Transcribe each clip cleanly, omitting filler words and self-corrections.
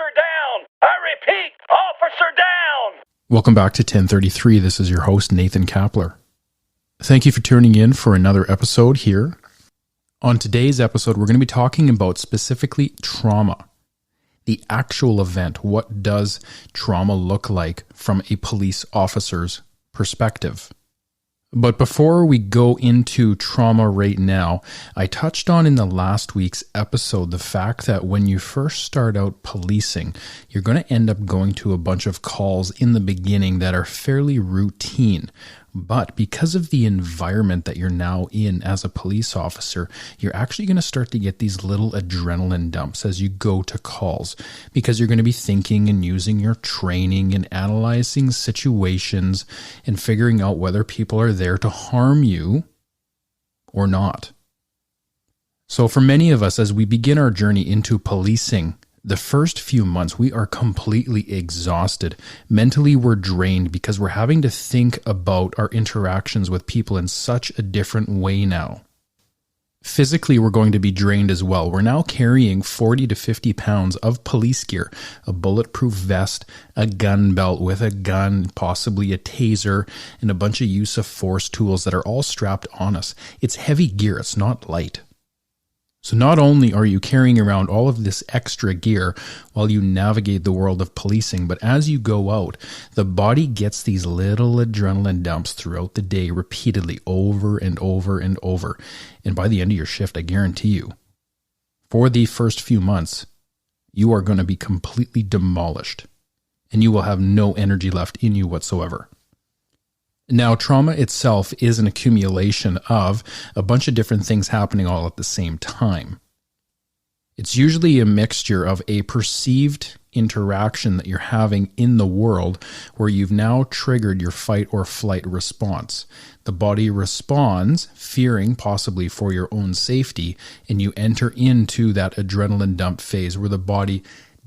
Officer down! I repeat, officer down! Welcome back to 1033. This is your host, Nathan Kapler. Thank you for tuning in for another episode here. On today's episode, we're going to be talking about specifically trauma. The actual event. What does trauma look like from a police officer's perspective? But before we go into trauma right now, I touched on in the last week's episode the fact that when you first start out policing, you're going to end up going to a bunch of calls in the beginning that are fairly routine. But because of the environment that you're now in as a police officer, you're actually going to start to get these little adrenaline dumps as you go to calls, because you're going to be thinking and using your training and analyzing situations and figuring out whether people are there to harm you or not. So for many of us, as we begin our journey into policing, the first few months, we are completely exhausted. Mentally, we're drained because we're having to think about our interactions with people in such a different way now. Physically, we're going to be drained as well. We're now carrying 40 to 50 pounds of police gear, a bulletproof vest, a gun belt with a gun, possibly a taser, and a bunch of use of force tools that are all strapped on us. It's heavy gear. It's not light. So not only are you carrying around all of this extra gear while you navigate the world of policing, but as you go out, the body gets these little adrenaline dumps throughout the day repeatedly over and over and over. And by the end of your shift, I guarantee you, for the first few months, you are going to be completely demolished and you will have no energy left in you whatsoever. Now, trauma itself is an accumulation of a bunch of different things happening all at the same time. It's usually a mixture of a perceived interaction that you're having in the world where you've now triggered your fight or flight response. The body responds, fearing possibly for your own safety, and you enter into that adrenaline dump phase where the body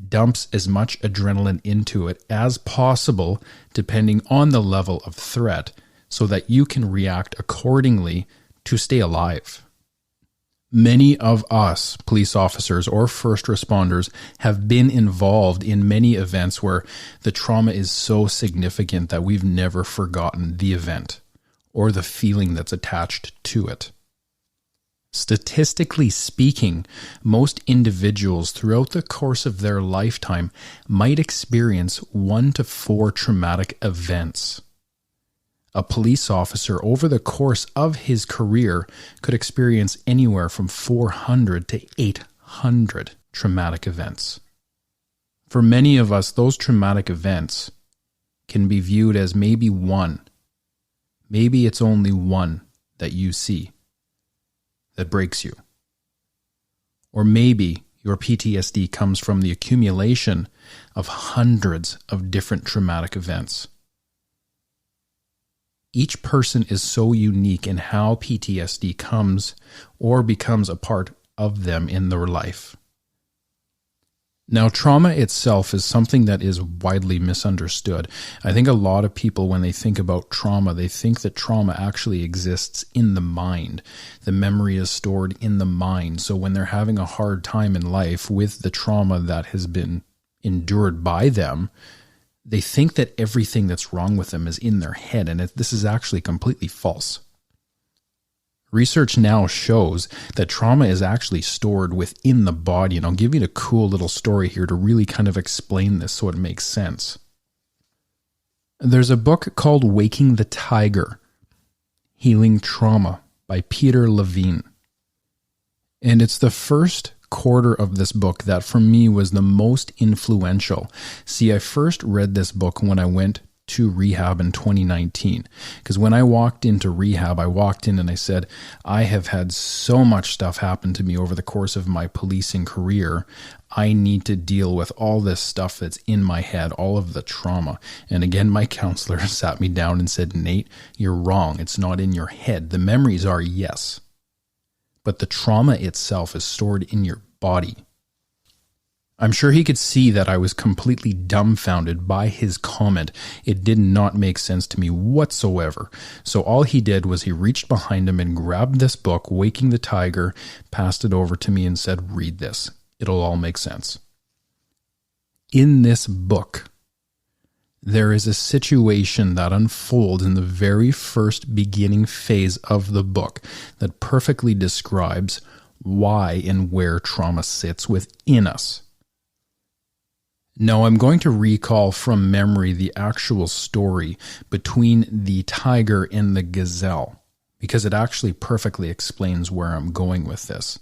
dumps as much adrenaline into it as possible, depending on the level of threat, so that you can react accordingly to stay alive. Many of us, police officers or first responders, have been involved in many events where the trauma is so significant that we've never forgotten the event or the feeling that's attached to it. Statistically speaking, most individuals throughout the course of their lifetime might experience 1 to 4 traumatic events. A police officer over the course of his career could experience anywhere from 400 to 800 traumatic events. For many of us, those traumatic events can be viewed as maybe one. Maybe it's only one that you see that breaks you. Or maybe your PTSD comes from the accumulation of hundreds of different traumatic events. Each person is so unique in how PTSD comes or becomes a part of them in their life. Now, trauma itself is something that is widely misunderstood. I think a lot of people, when they think about trauma, they think that trauma actually exists in the mind. The memory is stored in the mind. So when they're having a hard time in life with the trauma that has been endured by them, they think that everything that's wrong with them is in their head. And this is actually completely false. Research now shows that trauma is actually stored within the body. And I'll give you a cool little story here to really kind of explain this so it makes sense. There's a book called Waking the Tiger, Healing Trauma by Peter Levine. And it's the first quarter of this book that for me was the most influential. See, I first read this book when I went to rehab in 2019. Because when I walked into rehab, I walked in and I said, I have had so much stuff happen to me over the course of my policing career. I need to deal with all this stuff that's in my head, all of the trauma. And again, my counselor sat me down and said, Nate, you're wrong. It's not in your head. The memories are, yes, but the trauma itself is stored in your body. I'm sure he could see that I was completely dumbfounded by his comment. It did not make sense to me whatsoever. So all he did was he reached behind him and grabbed this book, Waking the Tiger, passed it over to me and said, read this. It'll all make sense. In this book, there is a situation that unfolds in the very first beginning phase of the book that perfectly describes why and where trauma sits within us. Now, I'm going to recall from memory the actual story between the tiger and the gazelle, because it actually perfectly explains where I'm going with this.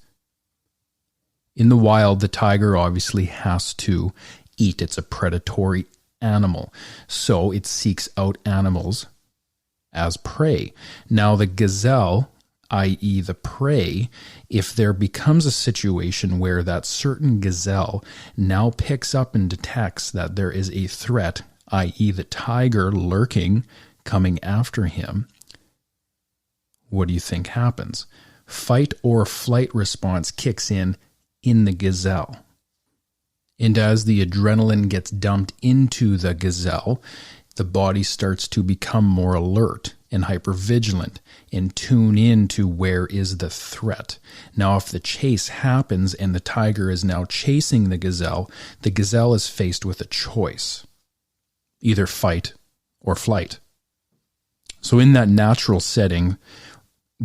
In the wild, the tiger obviously has to eat. It's a predatory animal, so it seeks out animals as prey. Now, the gazelle, i.e. the prey, if there becomes a situation where that certain gazelle now picks up and detects that there is a threat, i.e. the tiger lurking, coming after him, what do you think happens? Fight or flight response kicks in the gazelle. And as the adrenaline gets dumped into the gazelle, the body starts to become more alert and hypervigilant and tune in to where is the threat. Now, if the chase happens and the tiger is now chasing the gazelle is faced with a choice. Either fight or flight. So in that natural setting,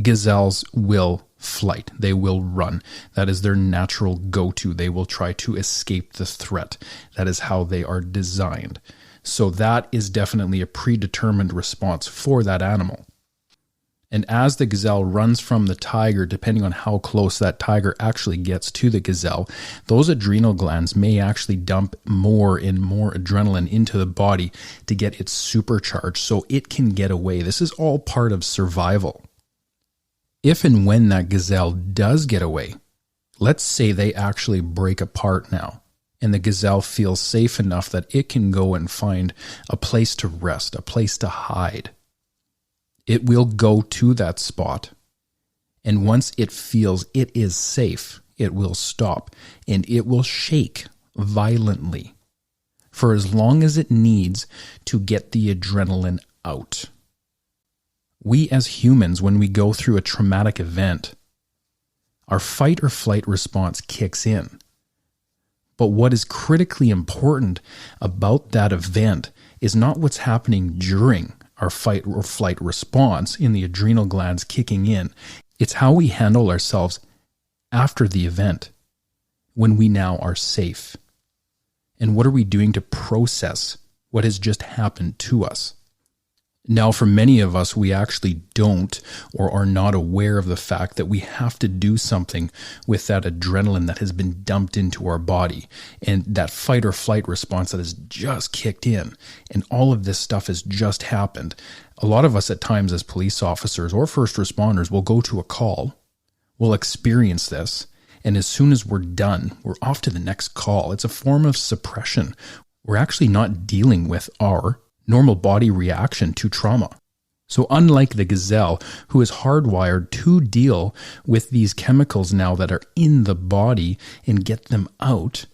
gazelles will flight. They will run. That is their natural go-to. They will try to escape the threat. That is how they are designed. So that is definitely a predetermined response for that animal. And as the gazelle runs from the tiger, depending on how close that tiger actually gets to the gazelle, those adrenal glands may actually dump more and more adrenaline into the body to get it supercharged so it can get away. This is all part of survival. If and when that gazelle does get away, let's say they actually break apart now, and the gazelle feels safe enough that it can go and find a place to rest, a place to hide. It will go to that spot, and once it feels it is safe, it will stop, and it will shake violently for as long as it needs to get the adrenaline out. We as humans, when we go through a traumatic event, our fight or flight response kicks in. But what is critically important about that event is not what's happening during our fight or flight response in the adrenal glands kicking in. It's how we handle ourselves after the event, when we now are safe. And what are we doing to process what has just happened to us? Now, for many of us, we actually don't or are not aware of the fact that we have to do something with that adrenaline that has been dumped into our body and that fight or flight response that has just kicked in. And all of this stuff has just happened. A lot of us at times as police officers or first responders will go to a call, we'll experience this, and as soon as we're done, we're off to the next call. It's a form of suppression. We're actually not dealing with our normal body reaction to trauma. So unlike the gazelle, who is hardwired to deal with these chemicals now that are in the body and get them out,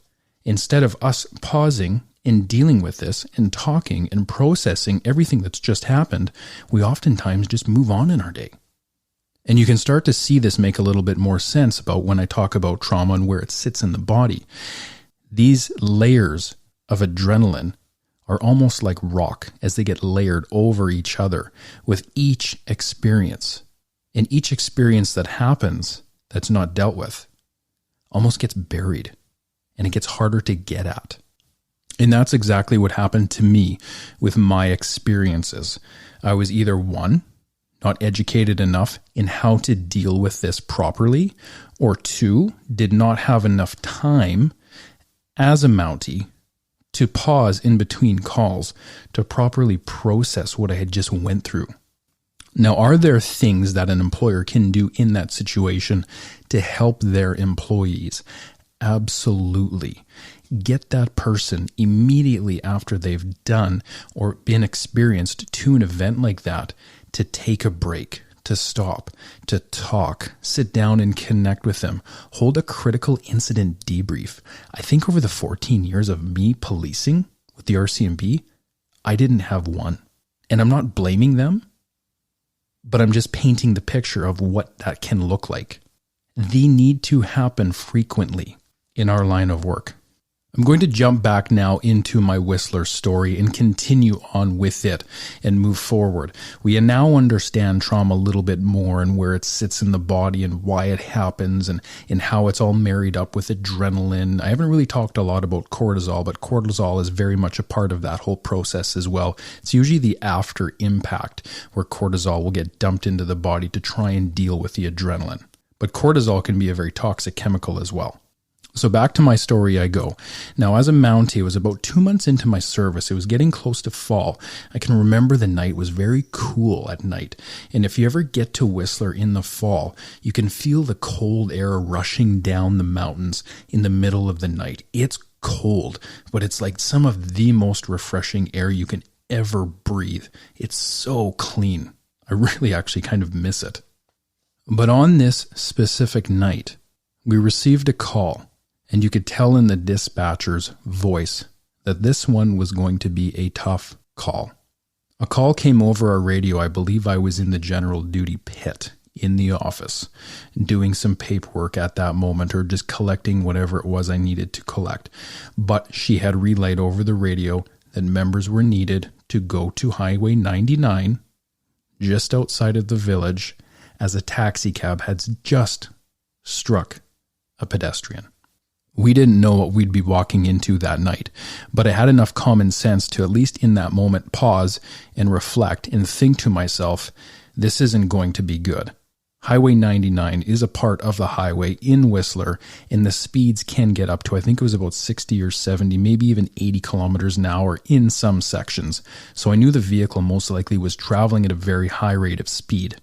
instead of us pausing and dealing with this and talking and processing everything that's just happened, we oftentimes just move on in our day. And you can start to see this make a little bit more sense about when I talk about trauma and where it sits in the body. These layers of adrenaline are almost like rock as they get layered over each other with each experience. And each experience that happens that's not dealt with almost gets buried and it gets harder to get at. And that's exactly what happened to me with my experiences. I was either one, not educated enough in how to deal with this properly, or two, did not have enough time as a Mountie to pause in between calls to properly process what I had just went through. Now, are there things that an employer can do in that situation to help their employees? Absolutely. Get that person immediately after they've done or been experienced to an event like that to take a break, to stop, to talk, sit down and connect with them, hold a critical incident debrief. I think over the 14 years of me policing with the RCMP, I didn't have one. And I'm not blaming them, but I'm just painting the picture of what that can look like. They need to happen frequently in our line of work. I'm going to jump back now into my Whistler story and continue on with it and move forward. We now understand trauma a little bit more and where it sits in the body and why it happens and how it's all married up with adrenaline. I haven't really talked a lot about cortisol, but cortisol is very much a part of that whole process as well. It's usually the after impact where cortisol will get dumped into the body to try and deal with the adrenaline. But cortisol can be a very toxic chemical as well. So back to my story I go. Now, as a Mountie, it was about 2 months into my service. It was getting close to fall. I can remember the night was very cool at night. And if you ever get to Whistler in the fall, you can feel the cold air rushing down the mountains in the middle of the night. It's cold, but it's like some of the most refreshing air you can ever breathe. It's so clean. I really actually kind of miss it. But on this specific night, we received a call. And you could tell in the dispatcher's voice that this one was going to be a tough call. A call came over our radio. I believe I was in the general duty pit in the office doing some paperwork at that moment or just collecting whatever it was I needed to collect. But she had relayed over the radio that members were needed to go to Highway 99 just outside of the village as a taxi cab had just struck a pedestrian. We didn't know what we'd be walking into that night, but I had enough common sense to at least in that moment pause and reflect and think to myself, this isn't going to be good. Highway 99 is a part of the highway in Whistler, and the speeds can get up to, I think it was about 60 or 70, maybe even 80 kilometers an hour in some sections. So I knew the vehicle most likely was traveling at a very high rate of speed.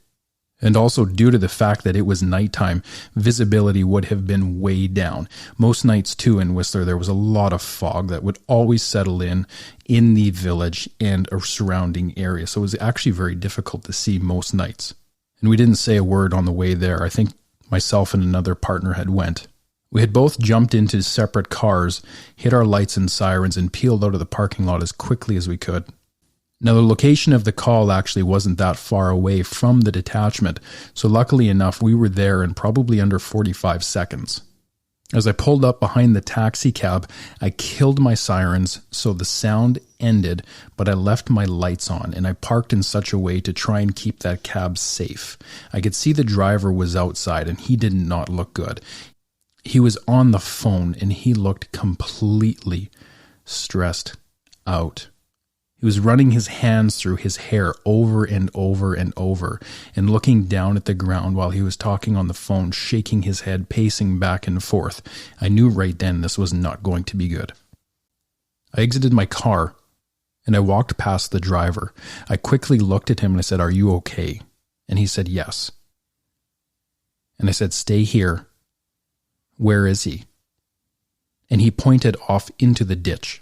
And also due to the fact that it was nighttime, visibility would have been way down. Most nights too in Whistler, there was a lot of fog that would always settle in the village and a surrounding area. So it was actually very difficult to see most nights. And we didn't say a word on the way there. I think myself and another partner had went. We had both jumped into separate cars, hit our lights and sirens, and peeled out of the parking lot as quickly as we could. Now, the location of the call actually wasn't that far away from the detachment, so luckily enough, we were there in probably under 45 seconds. As I pulled up behind the taxi cab, I killed my sirens so the sound ended, but I left my lights on, and I parked in such a way to try and keep that cab safe. I could see the driver was outside, and he did not look good. He was on the phone, and he looked completely stressed out. He was running his hands through his hair over and over and over and looking down at the ground while he was talking on the phone, shaking his head, pacing back and forth. I knew right then this was not going to be good. I exited my car and I walked past the driver. I quickly looked at him and I said, "Are you okay?" And he said, "Yes." And I said, "Stay here." "Where is he?" And he pointed off into the ditch.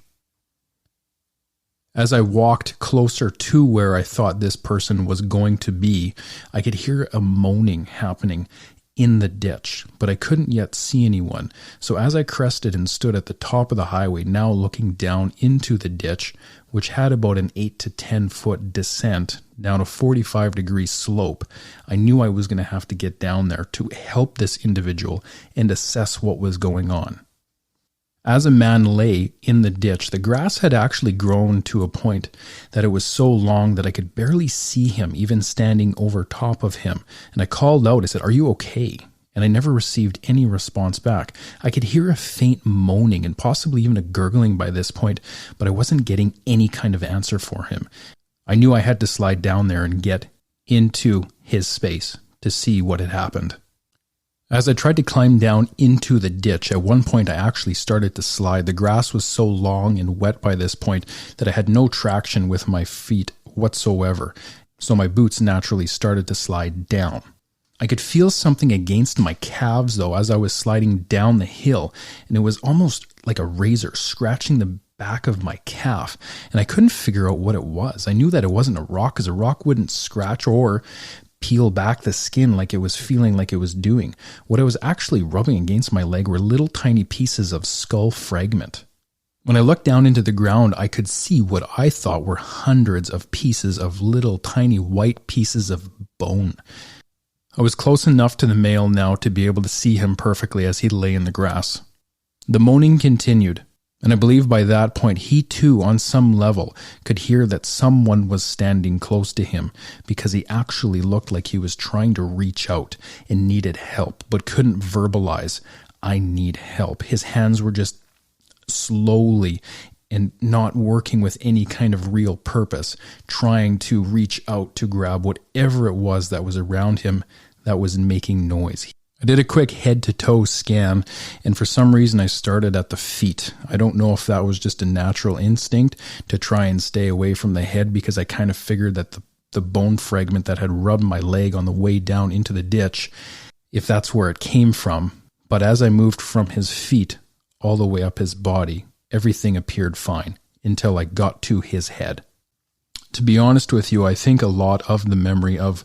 As I walked closer to where I thought this person was going to be, I could hear a moaning happening in the ditch, but I couldn't yet see anyone. So as I crested and stood at the top of the highway, now looking down into the ditch, which had about an 8 to 10 foot descent down a 45-degree slope, I knew I was going to have to get down there to help this individual and assess what was going on. As a man lay in the ditch, the grass had actually grown to a point that it was so long that I could barely see him, even standing over top of him. And I called out, I said, "Are you okay?" And I never received any response back. I could hear a faint moaning and possibly even a gurgling by this point, but I wasn't getting any kind of answer for him. I knew I had to slide down there and get into his space to see what had happened. As I tried to climb down into the ditch, at one point I actually started to slide. The grass was so long and wet by this point that I had no traction with my feet whatsoever, so my boots naturally started to slide down. I could feel something against my calves though as I was sliding down the hill, and it was almost like a razor scratching the back of my calf, and I couldn't figure out what it was. I knew that it wasn't a rock because a rock wouldn't scratch or peel back the skin like it was feeling like it was doing. What I was actually rubbing against my leg were little tiny pieces of skull fragment. When I looked down into the ground, I could see what I thought were hundreds of pieces of little tiny white pieces of bone. I was close enough to the male now to be able to see him perfectly as he lay in the grass. The moaning continued. And I believe by that point, he too, on some level, could hear that someone was standing close to him, because he actually looked like he was trying to reach out and needed help, but couldn't verbalize, "I need help." His hands were just slowly and not working with any kind of real purpose, trying to reach out to grab whatever it was that was around him that was making noise. I did a quick head-to-toe scan, and for some reason I started at the feet. I don't know if that was just a natural instinct to try and stay away from the head, because I kind of figured that the bone fragment that had rubbed my leg on the way down into the ditch, if that's where it came from. But as I moved from his feet all the way up his body, everything appeared fine until I got to his head. To be honest with you, I think a lot of the memory of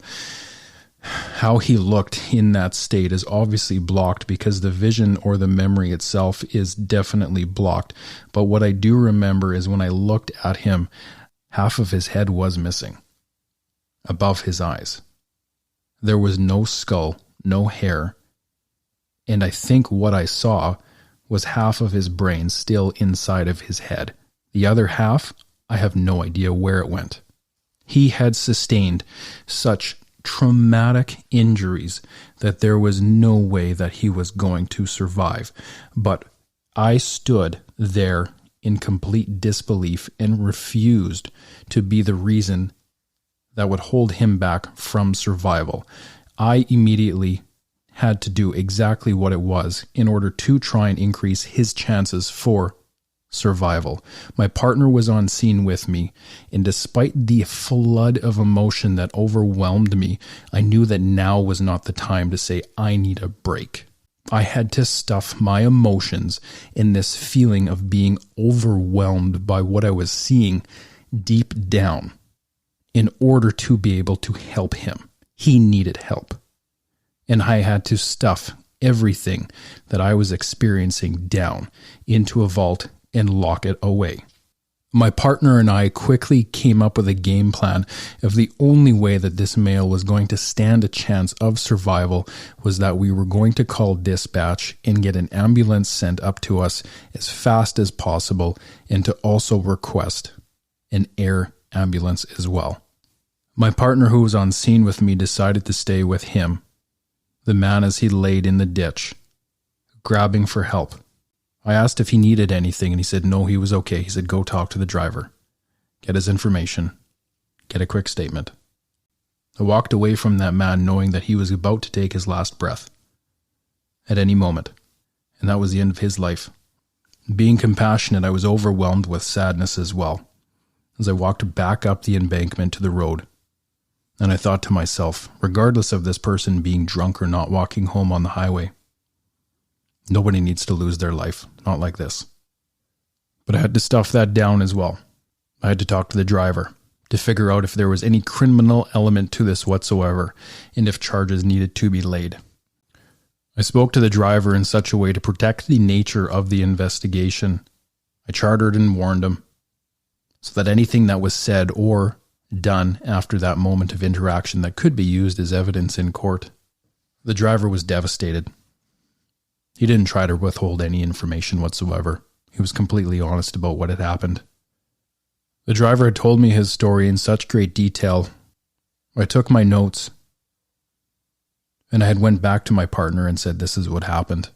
how he looked in that state is obviously blocked, because the vision or the memory itself is definitely blocked. But what I do remember is when I looked at him, half of his head was missing above his eyes. There was no skull, no hair. And I think what I saw was half of his brain still inside of his head. The other half, I have no idea where it went. He had sustained such traumatic injuries that there was no way that he was going to survive. But I stood there in complete disbelief and refused to be the reason that would hold him back from survival. I immediately had to do exactly what it was in order to try and increase his chances for survival. My partner was on scene with me, and despite the flood of emotion that overwhelmed me, I knew that now was not the time to say, "I need a break." I had to stuff my emotions in this feeling of being overwhelmed by what I was seeing deep down in order to be able to help him. He needed help. And I had to stuff everything that I was experiencing down into a vault and lock it away. My partner and I quickly came up with a game plan of the only way that this male was going to stand a chance of survival was that we were going to call dispatch and get an ambulance sent up to us as fast as possible, and to also request an air ambulance as well. My partner, who was on scene with me, decided to stay with him, the man as he laid in the ditch, grabbing for help. I asked if he needed anything, and he said no, he was okay. He said, "Go talk to the driver, get his information, get a quick statement." I walked away from that man knowing that he was about to take his last breath at any moment, and that was the end of his life. Being compassionate, I was overwhelmed with sadness as well as I walked back up the embankment to the road. And I thought to myself, regardless of this person being drunk or not walking home on the highway, nobody needs to lose their life, not like this. But I had to stuff that down as well. I had to talk to the driver to figure out if there was any criminal element to this whatsoever, and if charges needed to be laid. I spoke to the driver in such a way to protect the nature of the investigation. I chartered and warned him so that anything that was said or done after that moment of interaction that could be used as evidence in court. The driver was devastated. He didn't try to withhold any information whatsoever. He was completely honest about what had happened. The driver had told me his story in such great detail. I took my notes, and I had went back to my partner and said, "This is what happened."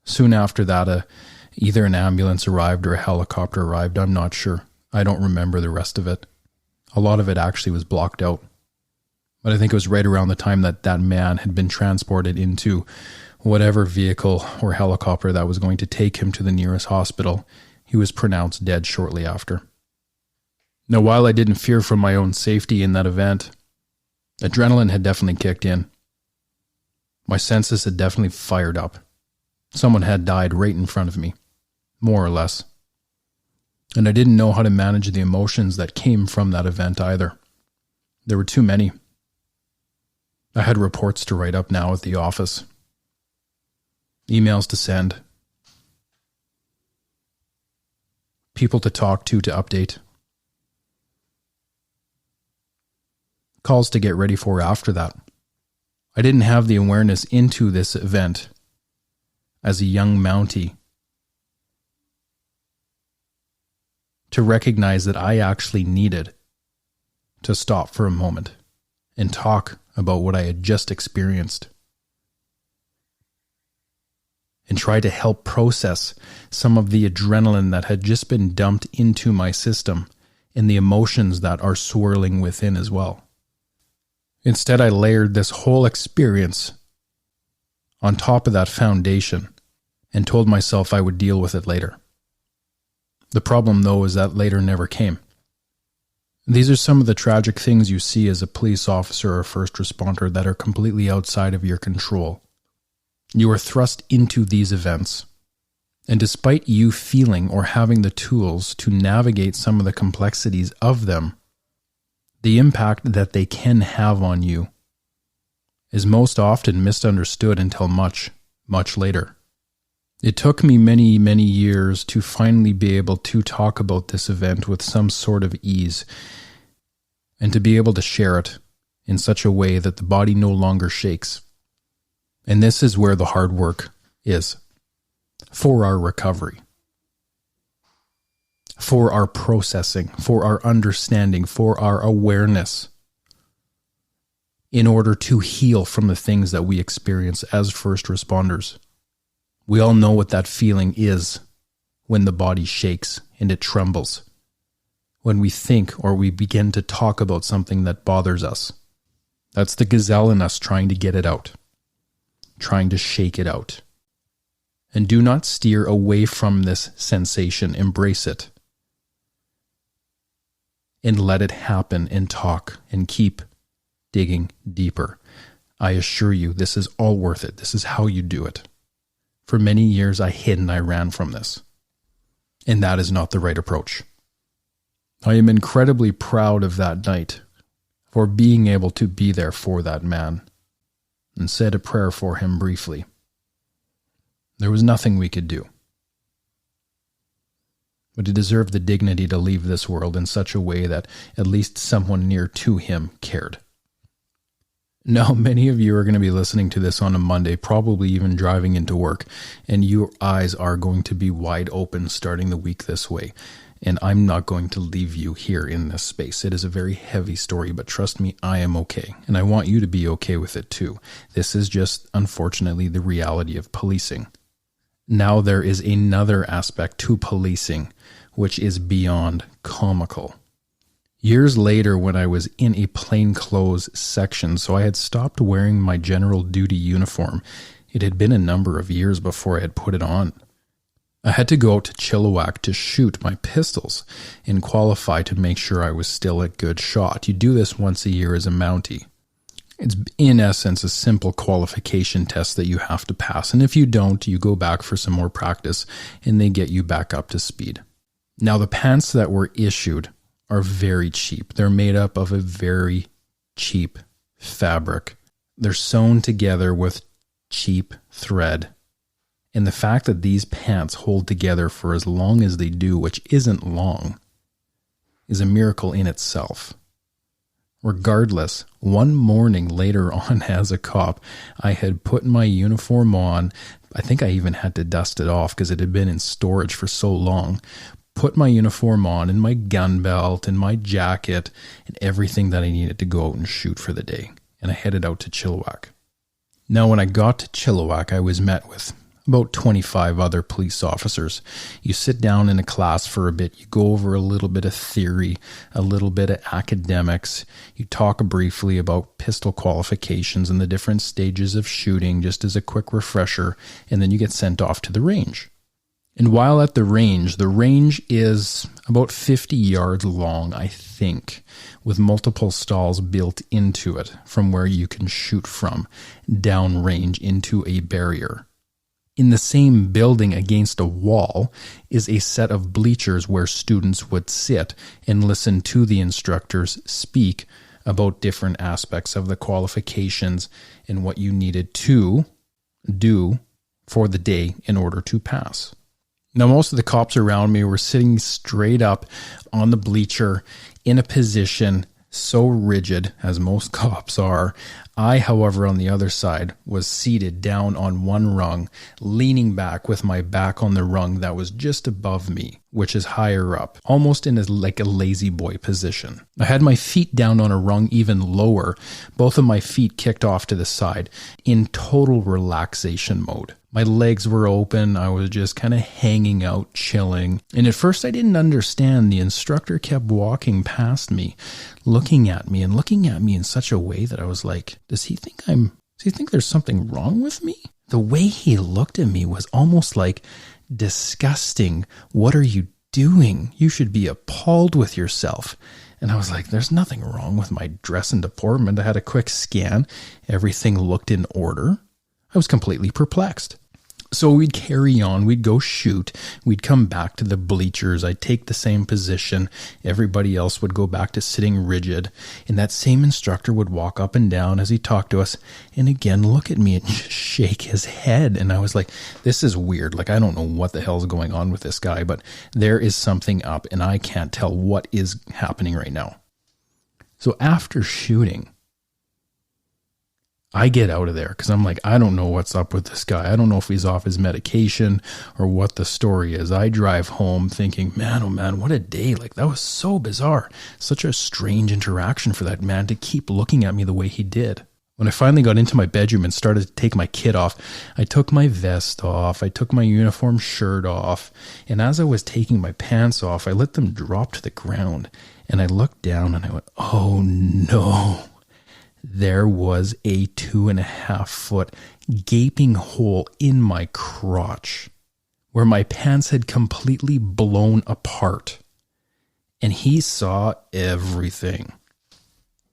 Soon after that, either an ambulance arrived or a helicopter arrived. I'm not sure. I don't remember the rest of it. A lot of it actually was blocked out. But I think it was right around the time that that man had been transported into whatever vehicle or helicopter that was going to take him to the nearest hospital. He was pronounced dead shortly after. Now, while I didn't fear for my own safety in that event, adrenaline had definitely kicked in. My senses had definitely fired up. Someone had died right in front of me, more or less. And I didn't know how to manage the emotions that came from that event either. There were too many. I had reports to write up now at the office, emails to send, people to talk to update, calls to get ready for after that. I didn't have the awareness into this event as a young Mountie to recognize that I actually needed to stop for a moment and talk about what I had just experienced and try to help process some of the adrenaline that had just been dumped into my system and the emotions that are swirling within as well. Instead, I layered this whole experience on top of that foundation and told myself I would deal with it later. The problem, though, is that later never came. These are some of the tragic things you see as a police officer or first responder that are completely outside of your control. You are thrust into these events, and despite you feeling or having the tools to navigate some of the complexities of them, the impact that they can have on you is most often misunderstood until much, much later. It took me many, many years to finally be able to talk about this event with some sort of ease and to be able to share it in such a way that the body no longer shakes. And this is where the hard work is for our recovery, for our processing, for our understanding, for our awareness, in order to heal from the things that we experience as first responders. We all know what that feeling is when the body shakes and it trembles, when we think or we begin to talk about something that bothers us. That's the gazelle in us trying to get it out, trying to shake it out. And do not steer away from this sensation. Embrace it. And let it happen and talk and keep digging deeper. I assure you, this is all worth it. This is how you do it. For many years, I hid and I ran from this. And that is not the right approach. I am incredibly proud of that night for being able to be there for that man and said a prayer for him briefly. There was nothing we could do. But he deserved the dignity to leave this world in such a way that at least someone near to him cared. Now, many of you are going to be listening to this on a Monday, probably even driving into work, and your eyes are going to be wide open starting the week this way. And I'm not going to leave you here in this space. It is a very heavy story, but trust me, I am okay. And I want you to be okay with it too. This is just, unfortunately, the reality of policing. Now there is another aspect to policing, which is beyond comical. Years later, when I was in a plainclothes section, so I had stopped wearing my general duty uniform. It had been a number of years before I had put it on. I had to go out to Chilliwack to shoot my pistols and qualify to make sure I was still a good shot. You do this once a year as a Mountie. It's in essence a simple qualification test that you have to pass. And if you don't, you go back for some more practice and they get you back up to speed. Now, the pants that were issued are very cheap. They're made up of a very cheap fabric. They're sewn together with cheap thread. And the fact that these pants hold together for as long as they do, which isn't long, is a miracle in itself. Regardless, one morning later on as a cop, I had put my uniform on. I think I even had to dust it off because it had been in storage for so long. Put my uniform on and my gun belt and my jacket and everything that I needed to go out and shoot for the day. And I headed out to Chilliwack. Now, when I got to Chilliwack, I was met with about 25 other police officers. You sit down in a class for a bit. You go over a little bit of theory, a little bit of academics. You talk briefly about pistol qualifications and the different stages of shooting, just as a quick refresher. And then you get sent off to the range. And while at the range is about 50 yards long, I think, with multiple stalls built into it from where you can shoot from downrange into a barrier. In the same building against a wall is a set of bleachers where students would sit and listen to the instructors speak about different aspects of the qualifications and what you needed to do for the day in order to pass. Now, most of the cops around me were sitting straight up on the bleacher in a position so rigid, as most cops are, I, however, on the other side, was seated down on one rung, leaning back with my back on the rung that was just above me, which is higher up, almost in like a lazy boy position. I had my feet down on a rung even lower, both of my feet kicked off to the side, in total relaxation mode. My legs were open, I was just kind of hanging out, chilling. And at first I didn't understand. The instructor kept walking past me, looking at me in such a way that I was like, does he think there's something wrong with me? The way he looked at me was almost like disgusting. What are you doing? You should be appalled with yourself. And I was like, there's nothing wrong with my dress and deportment. I had a quick scan. Everything looked in order. I was completely perplexed. So we'd carry on, we'd go shoot, we'd come back to the bleachers, I'd take the same position, everybody else would go back to sitting rigid, and that same instructor would walk up and down as he talked to us, and again look at me and shake his head, and I was like, this is weird, like I don't know what the hell's going on with this guy, but there is something up, and I can't tell what is happening right now. So after shooting, I get out of there because I'm like, I don't know what's up with this guy. I don't know if he's off his medication or what the story is. I drive home thinking, man, oh man, what a day. Like that was so bizarre. Such a strange interaction for that man to keep looking at me the way he did. When I finally got into my bedroom and started to take my kit off, I took my vest off, I took my uniform shirt off, and as I was taking my pants off, I let them drop to the ground, and I looked down and I went, oh no. There was a 2.5 foot gaping hole in my crotch where my pants had completely blown apart. And he saw everything.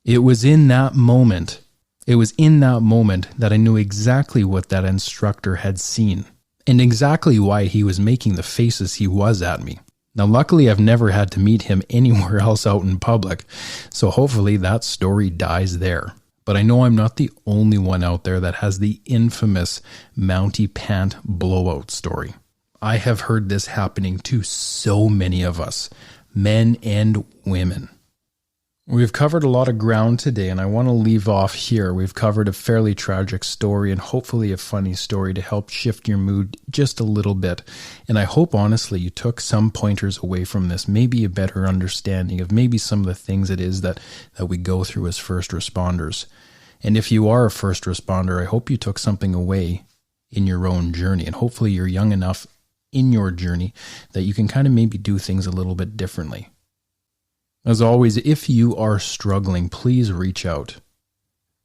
It was in that moment that I knew exactly what that instructor had seen and exactly why he was making the faces he was at me. Now, luckily, I've never had to meet him anywhere else out in public, so hopefully that story dies there. But I know I'm not the only one out there that has the infamous Mountie pant blowout story. I have heard this happening to so many of us, men and women. We've covered a lot of ground today, and I want to leave off here. We've covered a fairly tragic story and hopefully a funny story to help shift your mood just a little bit. And I hope, honestly, you took some pointers away from this, maybe a better understanding of maybe some of the things it is that we go through as first responders. And if you are a first responder, I hope you took something away in your own journey. And hopefully you're young enough in your journey that you can kind of maybe do things a little bit differently. As always, if you are struggling, please reach out.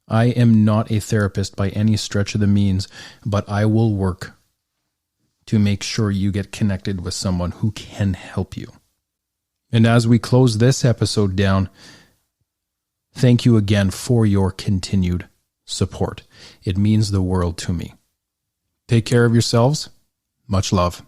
I am not a therapist by any stretch of the means, but I will work to make sure you get connected with someone who can help you. And as we close this episode down, thank you again for your continued support. It means the world to me. Take care of yourselves. Much love.